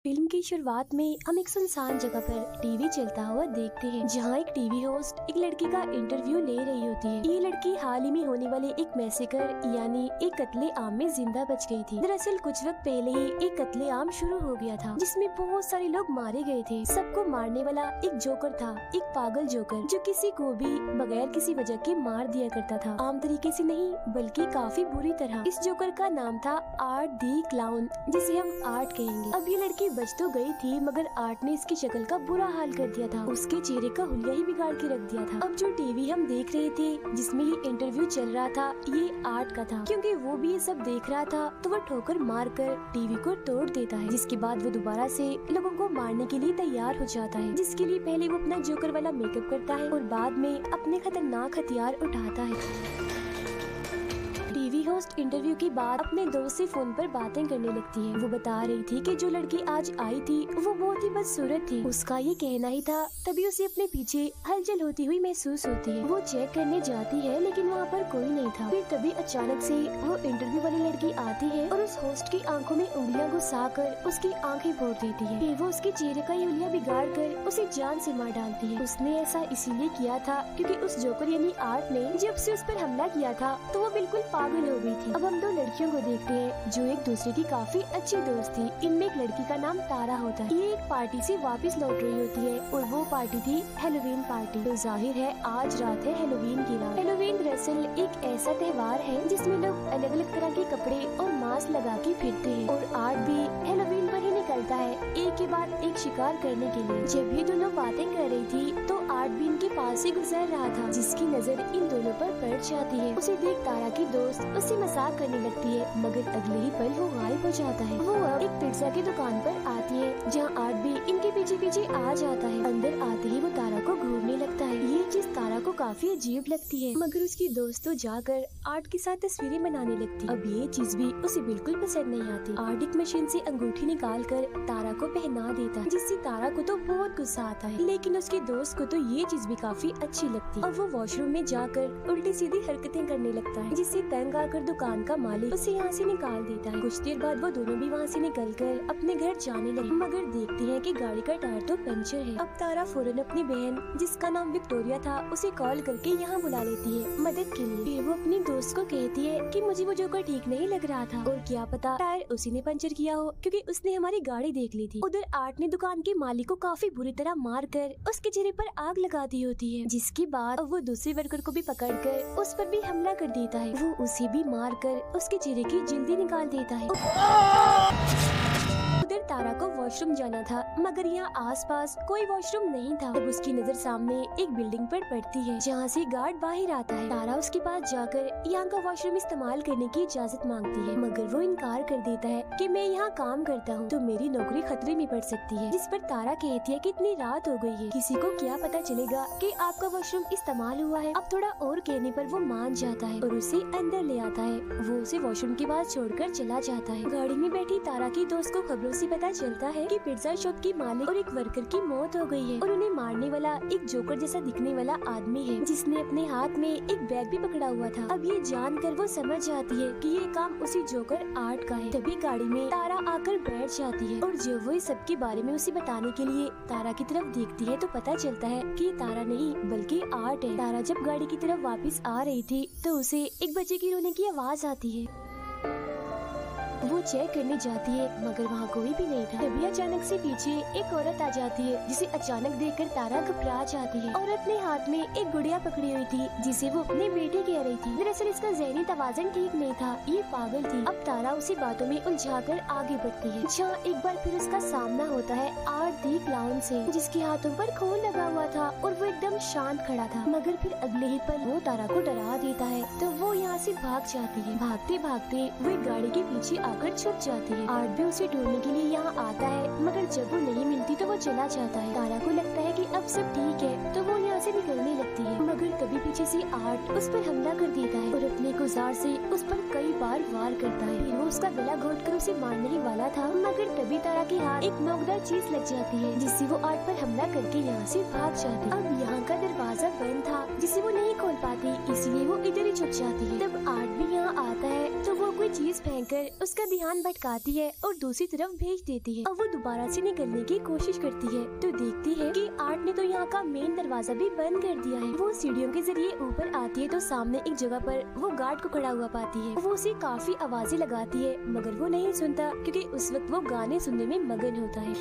Film की शुरुआत में हम एक सुनसान जगह पर टीवी चलता हुआ देखते हैं, जहां एक टीवी होस्ट एक लड़की का इंटरव्यू ले रही होती है। ये लड़की हाल ही में होने वाले एक मैसेकर यानी एक कत्ले आम में जिंदा बच गई थी। दरअसल कुछ वक्त पहले ही एक कत्ले आम शुरू हो गया था, जिसमें बहुत सारे लोग मारे गए थे। सबको मारने वाला एक जोकर था, एक पागल जोकर जो किसी को भी बगैर किसी वजह के मार दिया करता था। आम तरीके से नहीं, बल्कि काफी बुरी तरह। इस जोकर का नाम था आर्ट दी क्लाउन, जिसे हम आर्ट कहेंगे। अब ये लड़की बच तो गई थी, मगर आर्ट ने इसकी शक्ल का बुरा हाल कर दिया था। उसके चेहरे का हुलिया ही बिगाड़ के रख दिया था। अब जो टीवी हम देख रहे थे जिसमें ये इंटरव्यू चल रहा था, ये आर्ट का था। क्योंकि वो भी ये सब देख रहा था, तो वो ठोकर मार कर टीवी को तोड़ देता है, जिसके बाद वो दोबारा से लोगों को मारने के लिए तैयार हो जाता है। जिसके लिए पहले वो अपना जोकर वाला मेकअप करता है और बाद में अपने खतरनाक हथियार उठाता है। टीवी होस्ट इंटरव्यू के बाद अपने दोस्त से फोन पर बातें करने लगती है। वो बता रही थी कि जो लड़की आज आई थी वो बहुत ही बदसूरत थी, उसका ये कहना ही था। तभी उसे अपने पीछे हलचल होती हुई महसूस होती है। वो चेक करने जाती है, लेकिन वहाँ पर कोई नहीं था। फिर तभी अचानक से वो इंटरव्यू वाली लड़की आती है और उस होस्ट की आंखों में उंगलियां घुसा कर उसकी आंखें फोड़ देती है। फिर वो उसके चेहरे का ये उंगलियां बिगाड़ कर उसे जान से मार डालती है। उसने ऐसा इसीलिए किया था क्योंकि उस जोकर यानी आर्ट ने जब से उस पर हमला किया था तो वो बिल्कुल पागल हो गई थी। अब हम दो लड़कियों को देखते हैं जो एक दूसरे की काफी अच्छी दोस्त थी। इनमें एक लड़की का नाम तारा होता है। ये एक पार्टी से वापस लौट रही होती है और वो पार्टी थी हेलोवीन पार्टी। तो जाहिर है आज रात है हेलोवीन की रात। हेलोवीन दरअसल एक ऐसा त्योहार है जिसमें लोग अलग अलग तरह के कपड़े और मास्क लगा के फिरते हैं और आर्ट भी हेलोवीन पर ही निकलता है एक के बाद एक शिकार करने के लिए। जब ये दोनों बातें कर रही थी तो आर्ट भी इनके पास से गुजर रहा था, जिसकी नजर इन दोनों पर पड़ जाती है। उसे देख तारा की दोस्त उससे मजाक करने लगती है, मगर अगले ही पल वो गायब हो जाता है। वो अब एक पिज्जा की दुकान पर आती है, जहाँ आर्ट भी इनके पीछे पीछे आ जाता है। अंदर आते ही वो तारा को घूरने लगता है। ये चीज तारा को काफी अजीब लगती है, मगर उसकी दोस्त तो जाकर आर्ट के साथ तस्वीरें बनाने लगती। अब ये चीज भी उसे बिल्कुल पसंद नहीं आती। आर्ट एक मशीन से अंगूठी निकाल कर तारा को पहना देता है, जिससे तारा को तो बहुत गुस्सा आता है, लेकिन उसकी दोस्त को तो ये चीज भी काफी अच्छी लगती है। अब वो वॉशरूम में जाकर उल्टी सीधी हरकतें करने लगता है, जिससे तंग आकर दुकान का मालिक उसे यहाँ से निकाल देता है। कुछ देर बाद वो दोनों भी वहाँ से निकलकर अपने घर जाने लगे, मगर देखते हैं कि गाड़ी का टायर तो पंचर है। अब तारा फौरन अपनी बहन जिसका नाम विक्टोरिया था उसे कॉल करके यहाँ बुला लेती है मदद के लिए। फिर वो अपनी दोस्त को कहती है कि मुझे वो जोकर ठीक नहीं लग रहा था और क्या पता टायर उसी ने पंचर किया हो, क्योंकि उसने हमारी गाड़ी देख ली थी। उधर आर्ट ने दुकान के मालिक को काफी बुरी तरह मार कर उसके चेहरे पर आग लगा दी होती है, जिसके बाद वो दूसरे वर्कर को भी पकड़कर उस पर भी हमला कर देता है। वो उसे भी मार कर उसके चेहरे की जल्दी निकाल देता है। उधर तारा को वॉशरूम जाना था, मगर यहाँ आसपास कोई वॉशरूम नहीं था। तब उसकी नजर सामने एक बिल्डिंग पर पड़ती है, जहाँ से गार्ड बाहर आता है। तारा उसके पास जाकर यहाँ का वॉशरूम इस्तेमाल करने की इजाजत मांगती है, मगर वो इनकार कर देता है कि मैं यहाँ काम करता हूँ तो मेरी नौकरी खतरे में पड़ सकती है। जिस पर तारा कहती है कि इतनी रात हो गई है, किसी को क्या पता चलेगा कि आपका वॉशरूम इस्तेमाल हुआ है। अब थोड़ा और कहने पर वो मान जाता है और उसे अंदर ले आता है। वो उसे वॉशरूम के बाद छोड़कर चला जाता है। गाड़ी में बैठी तारा की दोस्त को खबरों से पता चलता है कि पिज्जा शॉप की मालिक और एक वर्कर की मौत हो गई है और उन्हें मारने वाला एक जोकर जैसा दिखने वाला आदमी है, जिसने अपने हाथ में एक बैग भी पकड़ा हुआ था। अब ये जानकर वो समझ जाती है कि ये काम उसी जोकर आर्ट का है। तभी गाड़ी में तारा आकर बैठ जाती है और जब वो इस सब के बारे में उसे बताने के लिए तारा की तरफ देखती है तो पता चलता है कि तारा नहीं बल्कि आर्ट है। तारा जब गाड़ी की तरफ वापस आ रही थी तो उसे एक बच्चे की रोने की आवाज आती है। वो चेक करने जाती है, मगर वहाँ कोई भी नहीं था। तभी अचानक से पीछे एक औरत आ जाती है, जिसे अचानक देखकर तारा घबरा जाती है। औरत ने हाथ में एक गुड़िया पकड़ी हुई थी, जिसे वो अपने बेटे कह रही थी। दरअसल इसका ज़हनी तवाज़ुन ठीक नहीं था, ये पागल थी। अब तारा उसी बातों में उलझाकर आगे बढ़ती है, जहाँ एक बार फिर उसका सामना होता है आर्ट दी क्लाउन से, जिसके हाथों पर खून लगा हुआ था और वो एकदम शांत खड़ा था। मगर फिर अगले ही पल वो तारा को डरा देता है, तो वो यहाँ से भाग जाती है। भागते भागते वो एक गाड़ी के पीछे आकर छुप जाती है। आर्ट भी उसे ढूंढने के लिए यहाँ आता है, मगर जब वो नहीं मिलती तो वो चला जाता है। तारा को लगता है कि अब सब ठीक है, तो वो यहाँ से निकलने लगती है, मगर तभी पीछे से आर्ट उस पर हमला कर देता है और अपने गुजार से उस पर कई बार वार करता है। फिर वो उसका गला घोंटकर उसे मारने ही वाला था, मगर तभी तारा के हाथ एक नोकदार चीज लग जाती है, जिससे वो आर्ट पर हमला करके यहाँ से भाग जाती है। अब यहाँ का दरवाजा बंद था, जिसे वो नहीं खोल पाती, इसलिए वो इधर ही छुप जाती है। तब आर्ट भी यहाँ आता है तो वो में चीज फेंककर उसका ध्यान भटकाती है और दूसरी तरफ भेज देती है। अब वो दोबारा से निकलने की कोशिश करती है तो देखती है कि आर्ट ने तो यहाँ का मेन दरवाजा भी बंद कर दिया है। वो सीढ़ियों के जरिए ऊपर आती है तो सामने एक जगह पर वो गार्ड को खड़ा हुआ पाती है। वो उसे काफी आवाजें लगाती है मगर वो नहीं सुनता क्योंकि उस वक्त वो गाने सुनने में मगन होता है।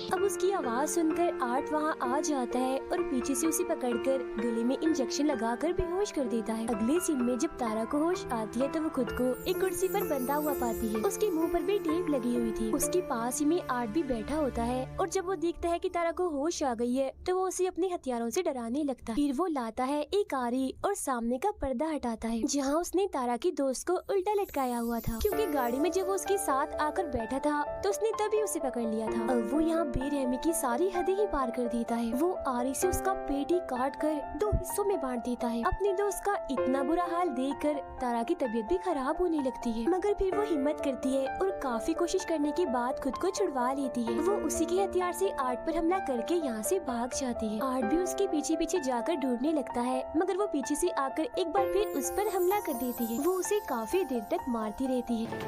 अब उसकी आवाज सुनकर आर्ट वहाँ आ जाता है और पीछे से उसे पकड़कर गले में इंजेक्शन लगाकर बेहोश कर देता है। अगले सीन में जब तारा को होश आती है तो वो खुद को एक कुर्सी पर बंधा हुआ पाती है। उसके मुंह पर भी टेप लगी हुई थी। उसके पास ही में आर्ट भी बैठा होता है और जब वो देखता है कि तारा को होश आ गई है तो वो उसे अपने हथियारों से डराने लगता है। फिर वो लाता है एक आरी और सामने का पर्दा हटाता है जहाँ उसने तारा की दोस्त को उल्टा लटकाया हुआ था, क्योंकि गाड़ी में जब वो उसके साथ आकर बैठा था तो उसने तभी उसे पकड़ लिया था। अब वो यहाँ बेरहमी की सारी हदें ही पार कर देता है। वो आरी से उसका पेट ही काट कर 2 हिस्सों में बांट देता है। अपने दोस्त का इतना बुरा हाल देखकर तारा की तबीयत भी खराब होने लगती है, मगर फिर वो हिम्मत करती है और काफी कोशिश करने के बाद खुद को छुड़वा लेती है। वो उसी के हथियार से आर्ट पर हमला करके यहाँ से भाग जाती है। आर्ट भी उसके पीछे पीछे जाकर ढूंढने लगता है मगर वो पीछे से आकर एक बार फिर उस पर हमला कर देती है। वो उसे काफी देर तक मारती रहती है।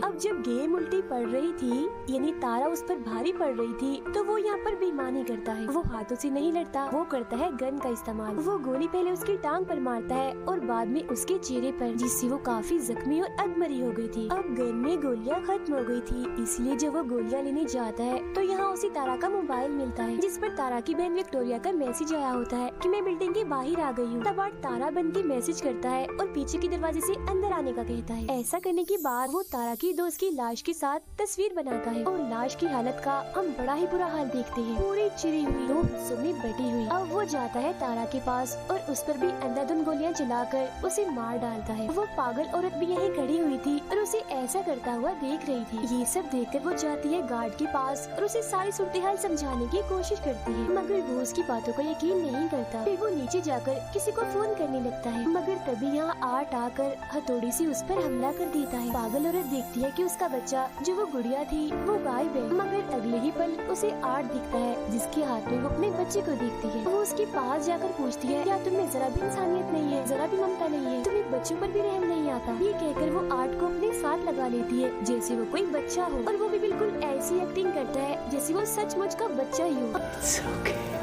अब जब गेम उल्टी पड़ रही थी यानी तारा उस पर भारी पड़ रही थी तो वो यहाँ पर बेईमानी करता है। वो हाथों से नहीं लड़ता, वो करता है गन का इस्तेमाल। वो गोली पहले उसकी टांग पर मारता है और बाद में उसके चेहरे पर, जिससे वो काफी जख्मी और अधमरी हो गई थी। अब गन में गोलियां खत्म हो गई थी, इसलिए जब वो गोलियां लेने जाता है तो यहाँ उसे तारा का मोबाइल मिलता है जिस पर तारा की बहन विक्टोरिया का मैसेज आया होता है कि मैं बिल्डिंग के बाहर आ गई हूँ। तब आर्ट तारा बन के मैसेज करता है और पीछे के दरवाजे से अंदर आने का कहता है। ऐसा करने के बाद वो तारा की दोस्त की लाश के साथ तस्वीर बनाता है और लाश की हालत का हम बड़ा ही बुरा हाल देखते हैं, पूरी चिरी हुई 2 हिस्सों में बटी हुई। अब वो जाता है तारा के पास और उस पर भी अंधाधुंध गोलियां जलाकर उसे मार डालता है। वो पागल औरत भी यहीं खड़ी हुई थी और उसे ऐसा करता हुआ देख रही थी। ये सब देखकर वो जाती है गार्ड के पास और उसे सारी सूरत-ए-हाल समझाने की कोशिश करती है, मगर वो उसकी बातों का यकीन नहीं करता। फिर वो नीचे जाकर किसी को फोन करने लगता है, मगर तभी यहाँ आर्ट आकर हथौड़ी से उस पर हमला कर देता है। पागल औरत देखती है कि उसका बच्चा जो वो गुड़िया थी वो गायब है, मगर अगले ही पल उसे आर्ट दिखता है जिसके हाथ में वो अपने बच्चे को देखती है। वो उसके पास जाकर पूछती है, क्या तुम्हें जरा भी इंसानियत नहीं है, जरा भी ममता नहीं है, तुम्हें बच्चों पर भी रहम नहीं आता? ये कहकर वो आर्ट को अपने साथ लगा लेती है जैसे वो कोई बच्चा हो, और वो भी बिल्कुल ऐसी एक्टिंग करता है जैसे वो सचमुच का बच्चा ही हो।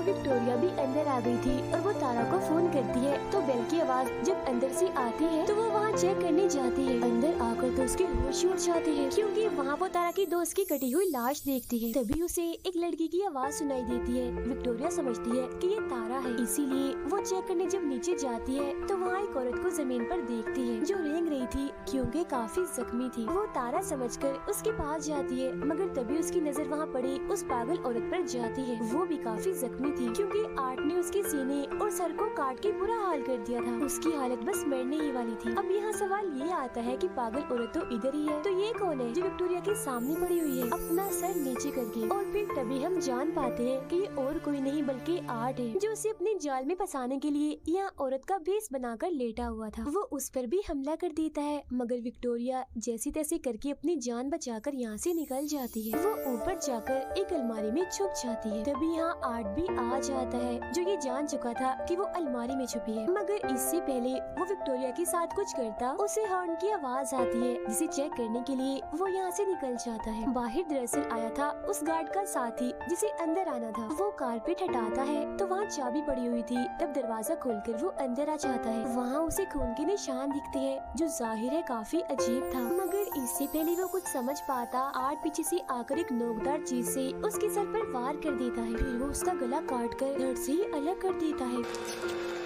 विक्टोरिया भी अंदर आ गई थी और वो तारा को फोन करती है तो बेल की आवाज जब अंदर से आती है तो वो वहाँ चेक करने जाती है। अंदर आकर तो उसके होश उड़ जाते हैं क्योंकि वहाँ वो तारा की दोस्त की कटी हुई लाश देखती है। तभी उसे एक लड़की की आवाज सुनाई देती है। विक्टोरिया समझती है कि ये तारा है, इसीलिए वो चेक करने जब नीचे जाती है तो वहाँ एक औरत को जमीन पर देखती है जो रेंग रही थी क्योंकि काफी जख्मी थी। वो तारा समझकर उसके पास जाती है, मगर तभी उसकी नजर वहाँ पड़ी उस पागल औरत पर जाती है। वो भी काफी जख्मी थी क्योंकि आर्ट ने उसके सीने और सर को काट के बुरा हाल कर दिया था। उसकी हालत बस मरने ही वाली थी। अब यहाँ सवाल ये आता है कि पागल औरत तो इधर ही है, तो ये कौन है जो विक्टोरिया के सामने पड़ी हुई है अपना सर नीचे करके? और फिर तभी हम जान पाते हैं कि ये और कोई नहीं बल्कि आर्ट है जो उसे अपने जाल में फंसाने के लिए यहाँ औरत का भेष बनाकर लेटा हुआ था। वो उस पर भी हमला कर देता है, मगर विक्टोरिया जैसे तैसे करके अपनी जान बचाकर यहाँ से निकल जाती है। वो ऊपर जाकर एक अलमारी में छुप जाती है। तभी यहाँ आर्ट भी आ जाता है जो ये जान चुका था कि वो अलमारी में छुपी है, मगर इससे पहले वो विक्टोरिया के साथ कुछ करता उसे हॉर्न की आवाज आती है जिसे चेक करने के लिए वो यहाँ से निकल जाता है। बाहर दरअसल आया था उस गार्ड का साथी जिसे अंदर आना था। वो कारपेट हटाता है तो वहाँ चाबी पड़ी हुई थी। तब दरवाजा खोलकर वो अंदर आ जाता है। वहाँ उसे खून के निशान दिखते हैं जो जाहिर है काफी अजीब था, मगर इससे पहले वो कुछ समझ पाता आर्ट पीछे से आकर एक नोकदार चीज से उसके सर पर वार कर देता है। फिर वो उसका गला काट कर धड़ से ही अलग कर देता है।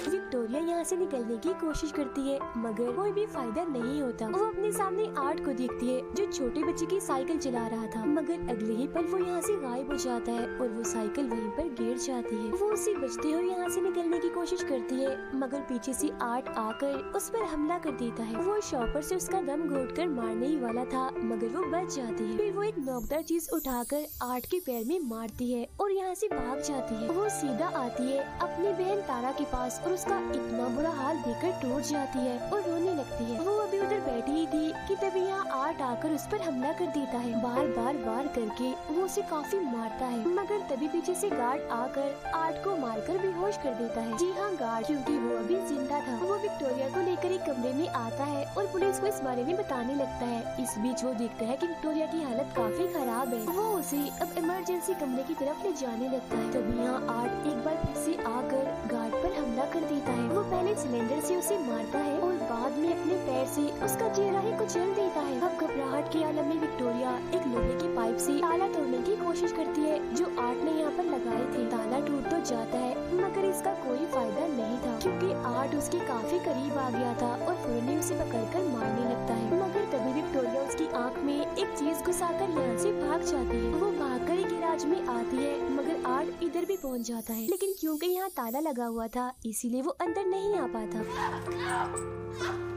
विक्टोरिया यहाँ से निकलने की कोशिश करती है, मगर कोई भी फायदा नहीं होता। वो अपने सामने आर्ट को देखती है जो छोटे बच्चे की साइकिल चला रहा था, मगर अगले ही पल वो यहाँ से गायब हो जाता है और वो साइकिल वहीं पर गिर जाती है। वो उसे बचते हुए यहाँ से निकलने की कोशिश करती है, मगर पीछे से आर्ट आकर उस पर हमला कर देता है। वो शॉपर से उसका दम घोटकर मारने ही वाला था, मगर वो बच जाती है। फिर वो एक नोकदार चीज उठाकर आर्ट के पैर में मारती है और यहाँ से भाग जाती है। वो सीधा आती है अपनी बहन तारा के पास और उसका इतना बुरा हाल देखकर टूट जाती है और रोने लगती है। वो अभी उधर बैठी ही थी कि कि तभी यहाँ आर्ट आकर उस पर हमला कर देता है। बार बार वार करके वो उसे काफी मारता है, मगर तभी पीछे से गार्ड आकर आर्ट को मारकर बेहोश कर देता है। जी हाँ, गार्ड, क्योंकि वो अभी जिंदा था, वो विक्टोरिया को लेकर एक कमरे में आता है और पुलिस को इस बारे में बताने लगता है। इस बीच वो देखता है कि विक्टोरिया की हालत काफी खराब है। वो उसे अब इमरजेंसी कमरे की तरफ ले जाने लगता है। तभी यहाँ आर्ट एक बार फिर से आकर गार्ड पर हमला कर देता है। वो पहले सिलेंडर से उसे मारता है और बाद में अपने पैर से उसका चेहरा ही कुचल देता है। अब घबराहट के आलम में विक्टोरिया एक लोहे की पाइप से ताला तोड़ने की कोशिश करती है जो आर्ट ने यहाँ पर लगाए थे। ताला टूट तो जाता है, मगर इसका कोई फायदा नहीं था, क्योंकि आर्ट उसके काफी करीब आ गया था और फौरन उसे पकड़कर मारने लगता है। मगर तभी विक्टोरिया उसकी आंख में एक चीज घुसाकर यहाँ से भाग जाती है। वो भागकर एक गैराज में आती है, मगर आर्ट इधर भी पहुँच जाता है, लेकिन क्योंकि यहाँ ताला लगा हुआ था इसीलिए वो अंदर नहीं आ पाता।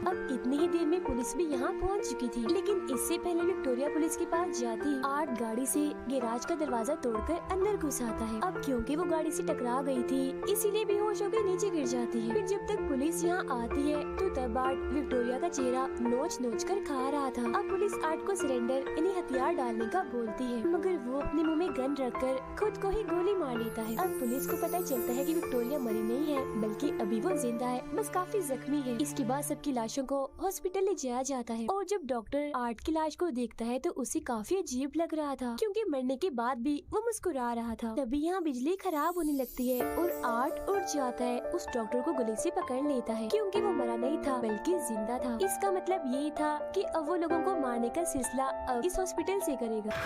अब इतनी ही देर में पुलिस भी यहाँ पहुँच चुकी थी, लेकिन इससे पहले विक्टोरिया पुलिस के पास जाती आर्ट गाड़ी से गैराज का दरवाजा तोड़कर अंदर घुस आता है। अब क्योंकि वो गाड़ी से टकरा गई थी इसीलिए बेहोश होकर नीचे गिर जाती है। फिर जब तक पुलिस यहाँ आती है तो तब आर्ट विक्टोरिया का चेहरा नोच नोच कर खा रहा था। अब पुलिस आर्ट को सिलेंडर यानी हथियार डालने का बोलती है, मगर वो अपने मुँह में गन रखकर खुद को ही गोली मार लेता है। अब पुलिस को पता चलता है कि विक्टोरिया मरी नहीं है, बल्कि अभी वो जिंदा है, बस काफी जख्मी है। इसके बाद सबकी लाशों को हॉस्पिटल ले जाया जाता है और जब डॉक्टर आर्ट की लाश को देखता है तो उसे काफी अजीब लग रहा था, क्योंकि मरने के बाद भी वो मुस्कुरा रहा था। तभी यहाँ बिजली खराब होने लगती है और आर्ट उठ जाता है। उस डॉक्टर को गले से पकड़ लेता है, क्योंकि वो मरा नहीं था बल्कि जिंदा था। इसका मतलब ये था कि अब वो लोगों को मारने का सिलसिला अब इस हॉस्पिटल से करेगा।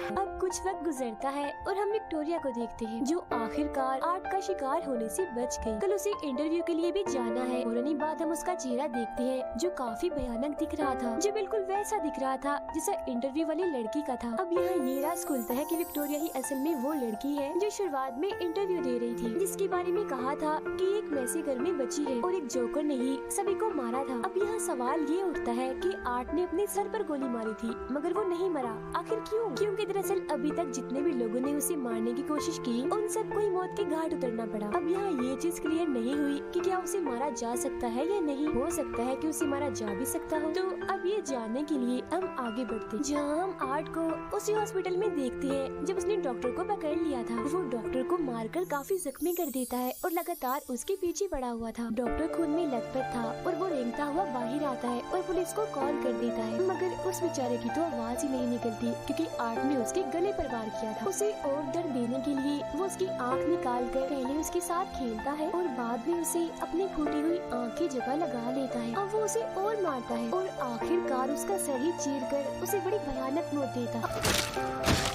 अब कुछ वक्त गुजरता है और हम विक्टोरिया को देखते हैं, जो आखिरकार आर्ट का शिकार होने से बच गई। कल उसे इंटरव्यू के लिए भी जाना है और उन्हीं बाद हम उसका चेहरा देखते हैं जो काफी भयानक दिख रहा था, जो बिल्कुल वैसा दिख रहा था जैसा इंटरव्यू वाली लड़की का था। अब यहाँ ये राज खुलता है कि विक्टोरिया ही असल में वो लड़की है जो शुरुआत में इंटरव्यू दे रही थी, जिसके बारे में कहा था कि एक मैसे घर में बची है और एक जोकर ने ही सभी को मारा था। अब यहाँ सवाल ये उठता है कि आर्ट ने अपने सर पर गोली मारी थी मगर वो नहीं मरा, आखिर क्यों? क्योंकि दरअसल अभी तक जितने भी लोगों ने उसे मारने की कोशिश की उन सबको ही मौत के घाट उतरना पड़ा। अब यहाँ ये चीज क्लियर नहीं हुई कि क्या उसे मारा जा सकता है या नहीं। हो सकता है कि उसे मारा जा भी सकता हो। तो अब ये जानने के लिए हम आगे बढ़ते हैं, जहाँ हम आर्ट को उसी हॉस्पिटल में देखते हैं जब उसने डॉक्टर को पकड़ लिया था। वो डॉक्टर को मारकर काफी जख्मी कर देता है और लगातार उसके पीछे पड़ा हुआ था। डॉक्टर खून में लथपथ था और वो रेंगता हुआ बाहर आता है और पुलिस को कॉल कर देता है, मगर उस बेचारे की तो आवाज ही नहीं निकलती, क्योंकि आर्ट ने उसके गले पर वार किया था। उसे और दर्द देने के लिए वो उसकी आंख निकाल कर पहले उसके साथ खेलता है और बाद में उसे अपनी फूटी हुई आंख की जगह लगा लेता है। अब वो उसे और मारता है और आखिरकार उसका सर ही चीरकर उसे बड़ी भयानक मौत देता है।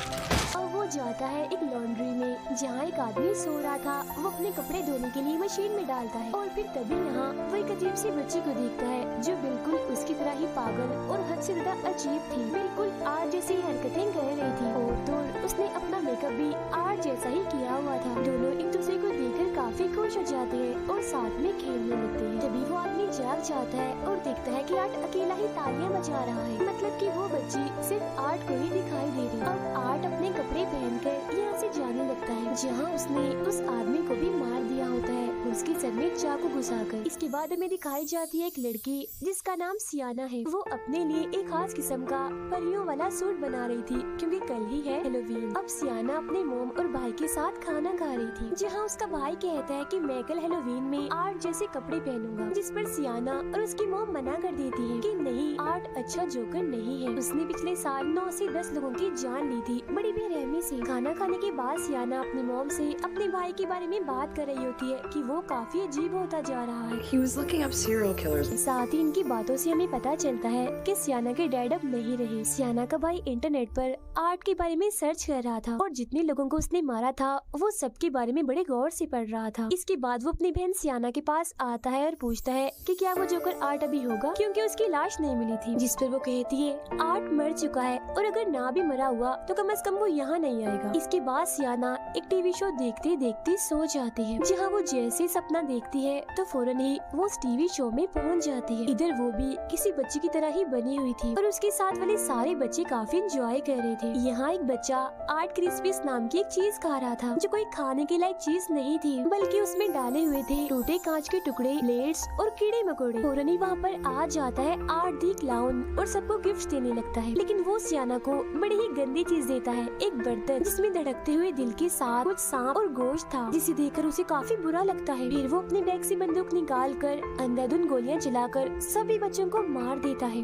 अब वो जाता है एक लॉन्ड्री में, जहाँ एक आदमी सो रहा था। वो अपने कपड़े धोने के लिए मशीन में डालता है और फिर तभी यहाँ वो एक अजीब सी बच्ची को देखता है जो बिल्कुल उसकी तरह ही पागल और हद से ज्यादा अजीब थी। बिल्कुल आर्ट जैसी हरकतें कर रही थी और तो उसने अपना मेकअप भी आर्ट जैसा ही किया हुआ था। दोनों एक दूसरे को देखकर काफी खुश हो जाते हैं और साथ में खेलने लगते हैं। तभी वो आदमी जाग जाता है और देखता है कि आर्ट अकेला ही तालियां बजा रहा है, मतलब कि वो बच्ची सिर्फ आर्ट को ही दिखाई दे रही। अब आर्ट अपने कपड़े पहनकर यहाँ से जाने लगता है, जहाँ उसने उस आदमी को भी मार दिया होता है उसके सर में चाकू घुसाकर। इसके बाद हमें दिखाई जाती है एक लड़की जिसका नाम सियाना है। वो अपने लिए एक खास किस्म का परियों वाला सूट बना रही थी, क्योंकि कल ही है हेलोवीन। अब सियाना अपने मोम और भाई के साथ खाना खा रही थी, जहाँ उसका भाई कहता है कि मैं कल हेलोवीन में आर्ट जैसे कपड़े पहनूंगा, जिस पर सियाना और उसकी मोम मना कर देती है कि नहीं, आर्ट अच्छा जोकर नहीं है। उसने पिछले साल 9 से 10 लोगों की जान ली थी बड़ी बेरहमी से। खाना खाने के बाद सियाना अपनी मोम से अपने भाई के बारे में बात कर रही होती है कि वो काफी अजीब होता जा रहा है। He was looking up serial killers. साथ ही इनकी बातों से हमें पता चलता है कि सियाना के डैड अब नहीं रहे। सियाना का भाई इंटरनेट पर आर्ट के बारे में सर्च कर रहा था और जितने लोगों को उसने मारा था वो सबके बारे में बड़े गौर से पढ़ रहा था। इसके बाद वो अपनी बहन सियाना के पास आता है और पूछता है कि क्या वो जोकर आर्ट अभी होगा, क्योंकि उसकी लाश नहीं मिली थी। जिस पर वो कहती है आर्ट मर चुका है और अगर ना भी मरा हुआ तो कम से कम वो यहाँ नहीं आएगा। इसके बाद सियाना एक टीवी शो देखते देखते सो जाती है, जहाँ वो जैसे सपना देखती है तो फौरन ही वो उस टीवी शो में पहुँच जाती है। इधर वो भी किसी बच्चे की तरह ही बनी हुई थी और उसके साथ वाले सारे बच्चे काफी एंजॉय कर रहे थे। यहाँ एक बच्चा आर्ट क्रिस्पीज नाम की एक चीज खा रहा था, जो कोई खाने के लायक चीज नहीं थी, बल्कि उसमें डाले हुए थे टूटे कांच के टुकड़े, प्लेट्स और कीड़े कीड़े मकोड़े। होरनी वहाँ पर आ जाता है आर्ट दी क्लाउन और सबको गिफ्ट देने लगता है, लेकिन वो सियाना को बड़ी ही गंदी चीज देता है, एक बर्तन जिसमें धड़कते हुए दिल के साथ कुछ सांप और गोश्त था, जिसे देखकर उसे काफी बुरा लगता है। फिर वो अपने बैग से बंदूक निकाल कर अंधाधुंध गोलियां चलाकर सभी बच्चों को मार देता है।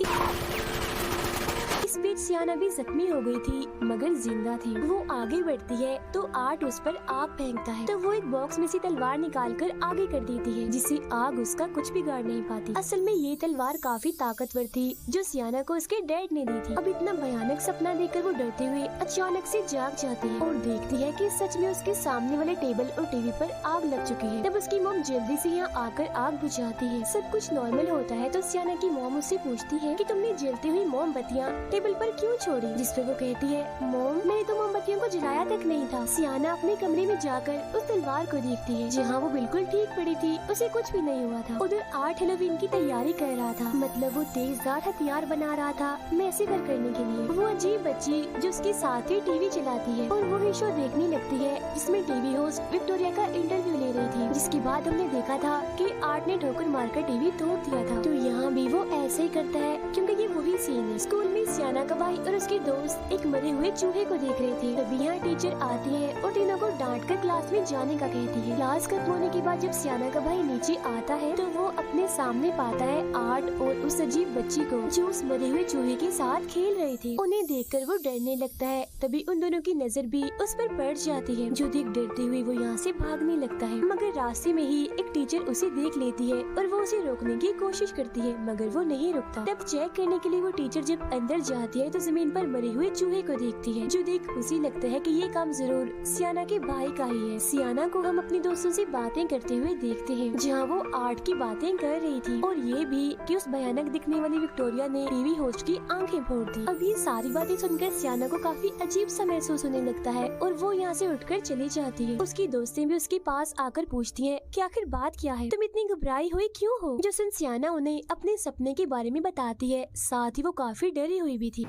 इस बीच सियाना भी जख्मी हो गई थी मगर जिंदा थी। वो आगे बढ़ती है तो आर्ट उस पर आग फेंकता है, तो वो एक बॉक्स में से तलवार निकालकर आगे कर देती है, जिससे आग उसका कुछ बिगाड़ नहीं पाती। असल में ये तलवार काफी ताकतवर थी जो सियाना को उसके डैड ने दी थी। अब इतना भयानक सपना देखकर वो डरते हुए अचानक से जाग जाती है और देखती है कि सच में उसके सामने वाले टेबल और टीवी पर आग लग चुकी है। तब उसकी मॉम जल्दी से यहाँ आकर आग बुझाती है। सब कुछ नॉर्मल होता है तो सियाना की मॉम उससे पूछती है कि तुमने जलती हुई मोमबत्तियाँ टेबल पर क्यों छोड़ी, जिस पर वो कहती है मॉम मैंने तो मोमबत्तियों को जलाया तक नहीं था। सियाना अपने कमरे में जाकर उस तलवार को देखती है जहाँ वो बिल्कुल ठीक पड़ी थी, उसे कुछ भी नहीं हुआ था। उधर आर्ट हेलोवीन की तैयारी कर रहा था, मतलब वो तेजदार हथियार बना रहा था मैसेकर करने के लिए। वो अजीब बच्ची जो उसके साथ ही टीवी चलाती है और वो शो देखने लगती है जिसमें टीवी होस्ट विक्टोरिया का इंटरव्यू ले रही थी, जिसके बाद हमने देखा था कि आर्ट ने ठोकर मारकर टीवी तोड़ दिया था। तो यहाँ भी वो ऐसे ही करता है क्योंकि ये वही सीन है। स्कूल में सियाना का भाई और उसके दोस्त एक मरे हुए चूहे को देख रहे थे, तभी यहाँ टीचर आती है और तीनों को डांटकर क्लास में जाने का कहती है। क्लास खत्म होने के बाद जब सियाना का भाई नीचे आता है तो वो अपने सामने पाता है आर्ट और उस अजीब बच्ची को जो उस मरे हुए चूहे के साथ खेल रही थी। उन्हें देखकर वो डरने लगता है, तभी उन दोनों की नजर भी उस पर पड़ जाती है, जो देख डरते हुए वो यहाँ से भागने लगता है। मगर रास्ते में ही एक टीचर उसे देख लेती है और वो उसे रोकने की कोशिश करती है, मगर वो नहीं रुकता। तब चेक करने के लिए वो टीचर जब अंदर जाती है तो जमीन पर मरे हुए चूहे को देखती है, जो देख उसे लगता है कि ये काम जरूर सियाना के भाई का ही है। सियाना को हम अपने दोस्तों से बातें करते हुए देखते हैं, जहाँ वो आर्ट की बातें कर रही थी और ये भी कि उस भयानक दिखने वाली विक्टोरिया ने टीवी होस्ट की आंखें फोड़ दी। अब ये सारी बातें सुनकर सियाना को काफी अजीब सा महसूस होने लगता है और वो यहाँ से उठकर चली जाती है। उसकी दोस्तें भी उसके पास आकर पूछती हैं कि आखिर बात क्या है, तुम इतनी घबराई हुई क्यों हो। जो सुन सियाना उन्हें अपने सपने के बारे में बताती है, साथ ही वो काफी डरी हुई भी थी।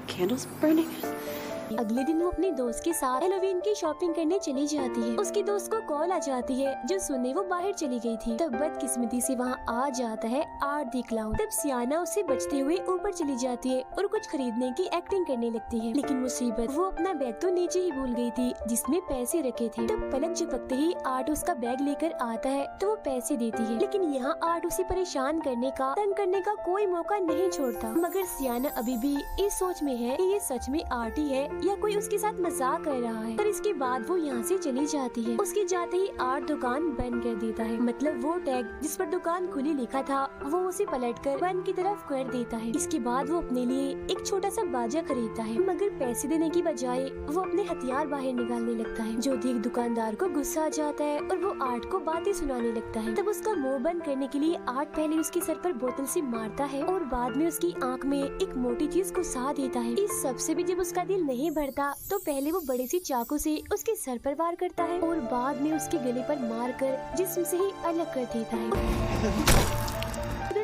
अगले दिन वो अपने दोस्त के साथ हेलोवीन की शॉपिंग करने चली जाती है। उसकी दोस्त को कॉल आ जाती है जो सुनने वो बाहर चली गई थी। तब बदकिस्मती से वहाँ आ जाता है आर्ट दी क्लाउन। तब सियाना उससे बचते हुए ऊपर चली जाती है और कुछ खरीदने की एक्टिंग करने लगती है, लेकिन मुसीबत वो अपना बैग तो नीचे ही भूल गई थी जिसमें पैसे रखे थे। तब पलक झपकते ही आर्ट उसका बैग लेकर आता है तो वो पैसे देती है, लेकिन यहाँ आर्ट उसे परेशान करने का तंग करने का कोई मौका नहीं छोड़ता। मगर सियाना अभी भी इस सोच में है कि ये सच में आर्ट ही है या कोई उसके साथ मजाक कर रहा है। पर इसके बाद वो यहाँ से चली जाती है। उसके जाते ही आर्ट दुकान बंद कर देता है, मतलब वो टैग जिस पर दुकान खुली लिखा था वो उसे पलटकर बंद की तरफ कर देता है। इसके बाद वो अपने लिए एक छोटा सा बाजा खरीदता है, मगर पैसे देने की बजाय वो अपने हथियार बाहर निकालने लगता है, जो देख दुकानदार को गुस्सा आ जाता है और वो आर्ट को बातें सुनाने लगता है। तब उसका मुंह बंद करने के लिए आर्ट पहले उसके सर पर बोतल से मारता है और बाद में उसकी आंख में एक मोटी चीज घुसा देता है। इस सबसे भी जब उसका दिल नहीं भरता तो पहले वो बड़े सी चाकू से उसके सर पर वार करता है और बाद में उसके गले पर मारकर जिस्म से ही अलग कर देता है।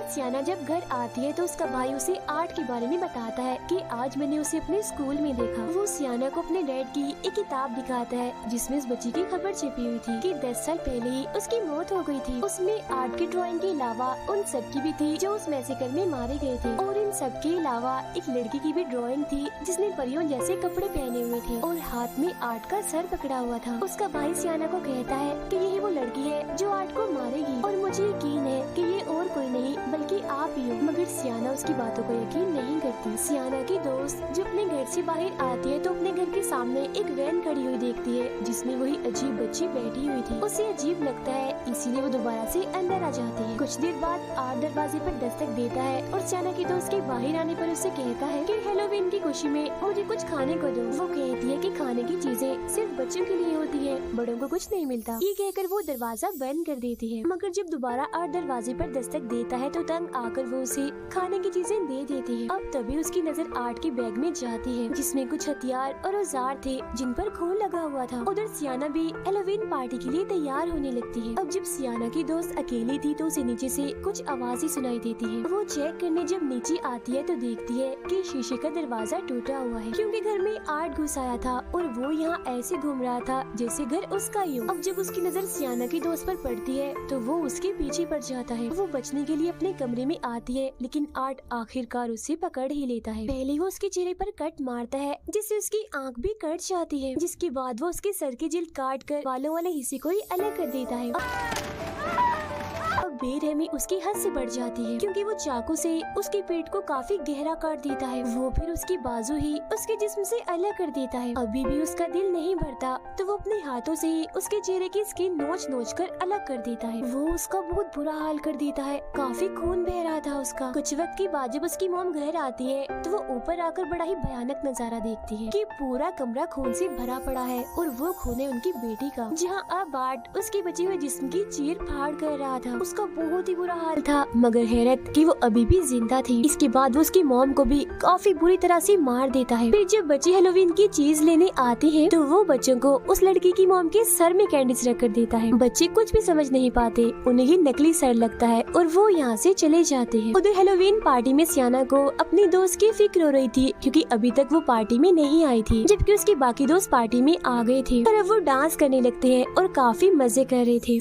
सियाना जब घर आती है तो उसका भाई उसे आर्ट के बारे में बताता है कि आज मैंने उसे अपने स्कूल में देखा। वो सियाना को अपने डैड की एक किताब दिखाता है जिसमें उस बच्ची की खबर छिपी हुई थी कि 10 साल पहले ही उसकी मौत हो गई थी। उसमें आर्ट की ड्राइंग के अलावा उन सब की भी थी जो उस मैसेकर में मारे गए थे, और इन सब के अलावा एक लड़की की भी ड्राइंग थी जिसने परियों जैसे कपड़े पहने हुए थे और हाथ में आर्ट का सर पकड़ा हुआ था। उसका भाई सियाना को कहता है कि यही वो लड़की है जो आर्ट को मारेगी और मुझे यकीन है कि ये और कोई नहीं बल्कि आप ही हो। मगर सियाना उसकी बातों को यकीन नहीं करती। सियाना की दोस्त जो अपने घर से बाहर आती है तो अपने घर के सामने एक वैन खड़ी हुई देखती है जिसमें वही अजीब बच्ची बैठी हुई थी। उसे अजीब लगता है, इसीलिए वो दोबारा से अंदर आ जाती है। कुछ देर बाद आर्ट दरवाजे पर दस्तक देता है और सियाना की दोस्त के बाहर आने पर उसे कहता है कि हेलोवीन की खुशी में मुझे कुछ खाने को दो। वो कहती है कि खाने की चीजें सिर्फ बच्चों के लिए होती है, बड़ों को कुछ नहीं मिलता। ये कहकर वो दरवाजा बंद कर देती है। मगर जब दोबारा आर्ट दरवाजे पर दस्तक देता है तो तंग आकर वो उसे खाने की चीजें दे देती है। अब तभी उसकी नजर आर्ट के बैग में जाती है जिसमें कुछ हथियार और औजार थे जिन पर खून लगा हुआ था। उधर सियाना भी हेलोवीन पार्टी के लिए तैयार होने लगती है। अब जब सियाना की दोस्त अकेली थी तो उसे नीचे से कुछ आवाजें सुनाई देती है। वो चेक करने जब नीचे आती है तो देखती है कि शीशे का दरवाजा टूटा हुआ है, क्योंकि घर में आर्ट घुस आया था और वो यहाँ ऐसे घूम रहा था जैसे घर उसका ही हो। अब जब उसकी नजर सियाना की दोस्त पर पड़ती है तो वो उसके पीछे पड़ जाता है। वो बचने के लिए अपने कमरे में आती है, लेकिन आर्ट आखिरकार उसे पकड़ ही लेता है। पहले वो उसके चेहरे पर कट मारता है जिससे उसकी आंख भी कट जाती है, जिसके बाद वो उसके सर की जिल्द काट कर बालों वाले हिस्से को ही अलग कर देता है। अब बेरहमी उसकी हद से बढ़ जाती है, क्योंकि वो चाकू से उसके पेट को काफी गहरा काट देता है। वो फिर उसकी बाजू ही उसके जिस्म से अलग कर देता है। अभी भी उसका दिल नहीं भरता तो वो अपने हाथों से ही उसके चेहरे की स्किन नोच कर अलग कर देता है। वो उसका बहुत बुरा हाल कर देता है, काफी खून बह रहा था उसका। कुछ वक्त के बाद जब उसकी मॉम घर आती है तो वो ऊपर आकर बड़ा ही भयानक नजारा देखती है कि पूरा कमरा खून से भरा पड़ा है और वो खून है उनकी बेटी का, जहाँ अब आर्ट उसके बचे हुए जिस्म की चीर फाड़ कर रहा था। उसका बहुत ही बुरा हाल था, मगर हैरत कि वो अभी भी जिंदा थी। इसके बाद वो उसकी मॉम को भी काफी बुरी तरह से मार देता है। फिर जब बच्चे हेलोवीन की चीज लेने आते हैं तो वो बच्चों को उस लड़की की मॉम के सर में कैंडीज रख कर देता है। बच्चे कुछ भी समझ नहीं पाते, उन्हें ही नकली सर लगता है और वो यहाँ से चले जाते हैं। उधर हेलोवीन पार्टी में सियाना को अपनी दोस्त की फिक्र हो रही थी, क्योंकि अभी तक वो पार्टी में नहीं आई थी, जबकि उसके बाकी दोस्त पार्टी में आ गए थे। और अब वो डांस करने लगते हैं और काफी मजे कर रहे थे।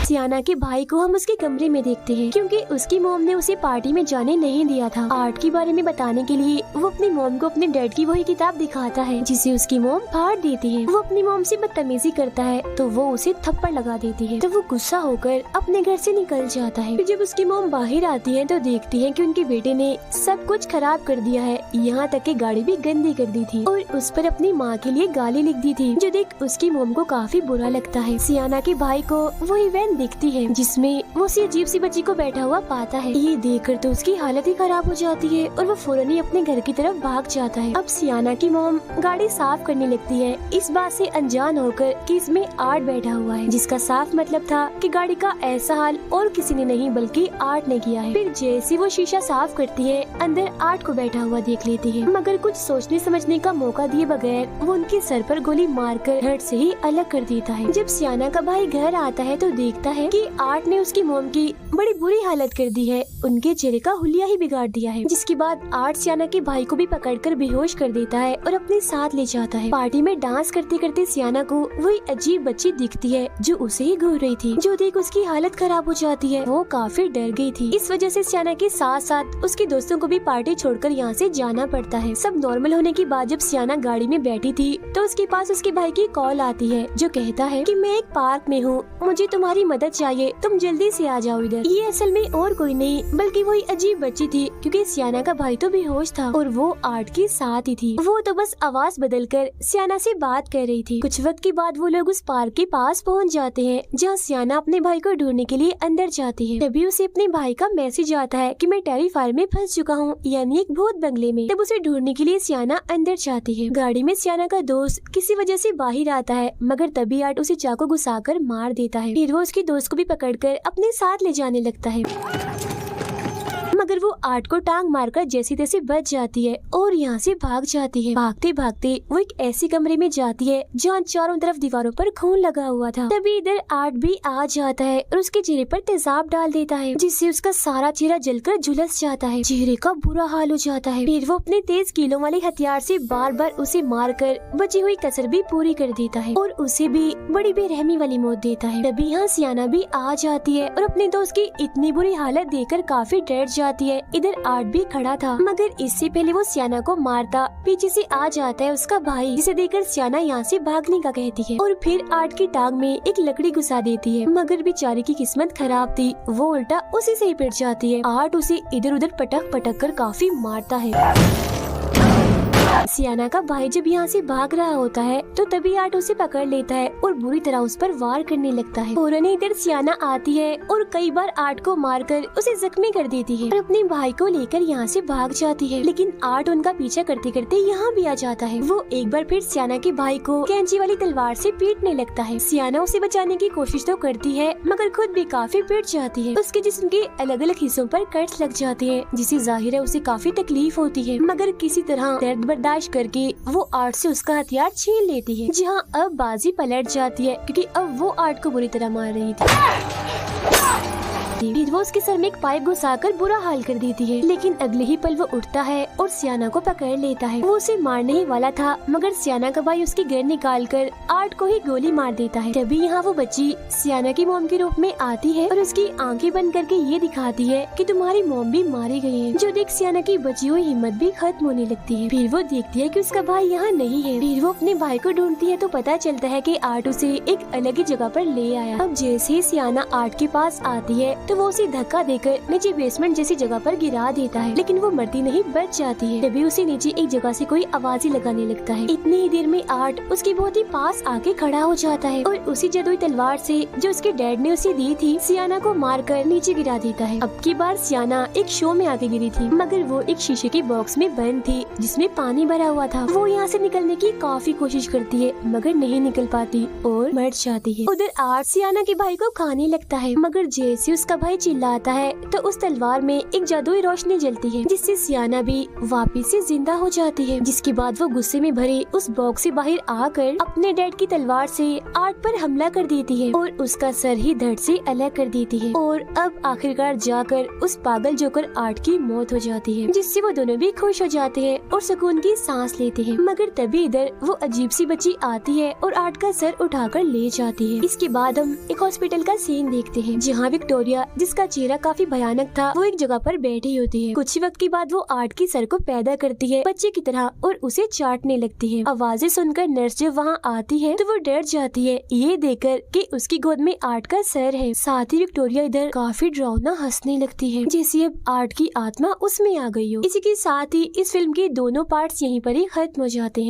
सियाना के भाई को हम उसके कमरे में देखते हैं, क्योंकि उसकी मॉम ने उसे पार्टी में जाने नहीं दिया था। आर्ट के बारे में बताने के लिए वो अपनी मॉम को अपने डैड की वही किताब दिखाता है, जिसे उसकी मॉम फाड़ देती है। वो अपनी मॉम से बदतमीजी करता है तो वो उसे थप्पड़ लगा देती है, तो वो गुस्सा होकर अपने घर से निकल जाता है। फिर जब उसकी मॉम बाहर आती है तो देखती है कि उनके बेटे ने सब कुछ खराब कर दिया है, यहाँ तक कि गाड़ी भी गंदी कर दी थी और उस पर अपनी माँ के लिए गाली लिख दी थी, जो देख उसकी मॉम को काफी बुरा लगता है। सियाना के भाई को वही वैन दिखती है जिसमें वो उसी अजीब सी बच्ची को बैठा हुआ पाता है। ये देखकर तो उसकी हालत ही खराब हो जाती है और वो फौरन ही अपने घर की तरफ भाग जाता है। अब सियाना की मॉम गाड़ी साफ करने लगती है, इस बात से अनजान होकर कि इसमें आर्ट बैठा हुआ है, जिसका साफ मतलब था कि गाड़ी का ऐसा हाल और किसी ने नहीं बल्कि आर्ट ने किया है। फिर जैसे वो शीशा साफ करती है, अंदर आर्ट को बैठा हुआ देख लेती है, मगर कुछ सोचने समझने का मौका दिए बगैर वो उनके सर पर गोली मारकर धड़ से ही अलग कर देता है। जब सियाना का भाई घर आता है तो देखता है कि आर्ट ने उसकी मॉम की बड़ी बुरी हालत कर दी है, उनके चेहरे का हुलिया ही बिगाड़ दिया है। जिसके बाद आर्ट सियाना के भाई को भी पकड़कर बेहोश कर देता है और अपने साथ ले जाता है। पार्टी में डांस करते करते सियाना को वही अजीब बच्ची दिखती है जो उसे ही घूर रही थी, जो देख उसकी हालत खराब हो जाती है। वो काफी डर गई थी। इस वजह से सियाना के साथ साथ उसके दोस्तों को भी पार्टी छोड़कर यहाँ से जाना पड़ता है। सब नॉर्मल होने के बाद जब सियाना गाड़ी में बैठी थी तो उसके पास उसके भाई की कॉल आती है, जो कहता है कि मैं एक पार्क में हूँ, मुझे तुम्हारी मदद चाहिए, तुम जल्दी से आ जाओ इधर। ये असल में और कोई नहीं बल्कि वही अजीब बच्ची थी, क्योंकि सियाना का भाई तो बेहोश था और वो आर्ट के साथ ही थी। वो तो बस आवाज बदलकर सियाना से बात कर रही थी। कुछ वक्त के बाद वो लोग उस पार्क के पास पहुंच जाते हैं, जहां सियाना अपने भाई को ढूंढने के लिए अंदर जाती है। तभी उसे अपने भाई का मैसेज आता है कि मैं टेरिफायर में फंस चुका हूँ, यानी एक भूत बंगले में। तब उसे ढूंढने के लिए सियाना अंदर जाती है। गाड़ी में सियाना का दोस्त किसी वजह से बाहर आता है, मगर तभी आर्ट उसे चाकू घुसाकर मार देता है। फिर वो उसके दोस्त को भी पकड़कर अपने साथ ले जाने लगता है, मगर वो आर्ट को टांग मारकर जैसे तैसे बच जाती है और यहाँ से भाग जाती है। भागते भागते वो एक ऐसे कमरे में जाती है जहाँ चारों तरफ दीवारों पर खून लगा हुआ था। तभी इधर आर्ट भी आ जाता है और उसके चेहरे पर तेजाब डाल देता है, जिससे उसका सारा चेहरा जलकर झुलस जाता है। चेहरे का बुरा हाल हो जाता है। फिर वो अपने तेज कीलों वाले हथियार से बार बार उसे मार कर बची हुई कसर भी पूरी कर देता है और उसे भी बड़ी बेरहमी वाली मौत देता है। तभी यहाँ सियाना भी आ जाती है और अपने दोस्त की इतनी बुरी हालत देखकर काफी डर जाती है। इधर आर्ट भी खड़ा था, मगर इससे पहले वो सियाना को मारता पीछे से आ जाता है उसका भाई, जिसे देखकर सियाना यहाँ से भागने का कहती है और फिर आर्ट की टांग में एक लकड़ी घुसा देती है। मगर बेचारी की किस्मत खराब थी, वो उल्टा उसी से ही पिट जाती है। आर्ट उसे इधर उधर पटक पटक कर काफी मारता है। सियाना का भाई जब यहाँ से भाग रहा होता है तो तभी आर्ट उसे पकड़ लेता है और बुरी तरह उस पर वार करने लगता है। फौरन इधर सियाना आती है और कई बार आर्ट को मारकर उसे जख्मी कर देती है और अपने भाई को लेकर यहाँ से भाग जाती है। लेकिन आर्ट उनका पीछा करते करते यहाँ भी आ जाता है। वो एक बार फिर सियाना के भाई को कैंची वाली तलवार से पीटने लगता है। सियाना उसे बचाने की कोशिश तो करती है, मगर खुद भी काफी पीट जाती है। उसके जिस्म के अलग अलग हिस्सों पर कट्स लग जाते हैं, जिससे जाहिर है उसे काफी तकलीफ होती है, मगर किसी तरह दर्द बर्दाश्त करके वो आर्ट से उसका हथियार छीन लेती है, जहाँ अब बाजी पलट जाती है क्योंकि अब वो आर्ट को बुरी तरह मार रही थी। फिर वो उसके सर में एक पाइप घुसाकर बुरा हाल कर देती है, लेकिन अगले ही पल वो उठता है और सियाना को पकड़ लेता है। वो उसे मारने ही वाला था, मगर सियाना का भाई उसकी गन निकालकर आर्ट को ही गोली मार देता है। तभी यहाँ वो बच्ची सियाना की मॉम के रूप में आती है और उसकी आंखें बंद करके ये दिखाती है कि तुम्हारी मॉम भी मारी गई है, जो देख सियाना की बची हुई हिम्मत भी खत्म होने लगती है। फिर वो देखती है कि उसका भाई यहाँ नहीं है। फिर वो अपने भाई को ढूंढती है तो पता चलता है कि आर्ट उसे एक अलग ही जगह पर ले आया। अब जैसे ही सियाना आर्ट के पास आती है तो वो उसे धक्का देकर नीचे बेसमेंट जैसी जगह पर गिरा देता है, लेकिन वो मरती नहीं, बच जाती है। तभी उसे नीचे एक जगह से कोई आवाज ही लगाने लगता है। इतनी ही देर में आर्ट उसके बहुत ही पास आके खड़ा हो जाता है और उसी जादुई तलवार से जो उसके डैड ने उसे दी थी सियाना को मारकर नीचे गिरा देता है। अब की बार सियाना एक शो में आके गिरी थी, मगर वो एक शीशे के बॉक्स में बंद थी जिसमें पानी भरा हुआ था। वो यहाँ से निकलने की काफी कोशिश करती है, मगर नहीं निकल पाती और मर जाती है। उधर आर्ट सियाना के भाई को खाने लगता है, मगर जैसे उसका भाई चिल्लाता है तो उस तलवार में एक जादुई रोशनी जलती है, जिससे सियाना भी वापस से जिंदा हो जाती है। जिसके बाद वो गुस्से में भरे उस बॉक्स से बाहर आकर अपने डैड की तलवार से आर्ट पर हमला कर देती है और उसका सर ही धड़ से अलग कर देती है। और अब आखिरकार जाकर उस पागल जोकर आर्ट की मौत हो जाती है, जिससे वो दोनों भी खुश हो जाते हैं और सुकून की सांस लेते हैं। मगर तभी इधर वो अजीब सी बच्ची आती है और आर्ट का सर उठाकर ले जाती है। इसके बाद हम एक हॉस्पिटल का सीन देखते हैं, जहाँ विक्टोरिया, जिसका चेहरा काफी भयानक था, वो एक जगह पर बैठी होती है। कुछ वक्त के बाद वो आर्ट की सर को पैदा करती है बच्चे की तरह और उसे चाटने लगती है। आवाजें सुनकर नर्स जब वहाँ आती है तो वो डर जाती है ये देखकर कि उसकी गोद में आर्ट का सर है। साथ ही विक्टोरिया इधर काफी डरावना हंसने लगती है, जैसे अब आर्ट की आत्मा उसमें आ गई हो। इसी के साथ ही इस फिल्म के दोनों पार्ट्स यहीं पर ही खत्म हो जाते हैं।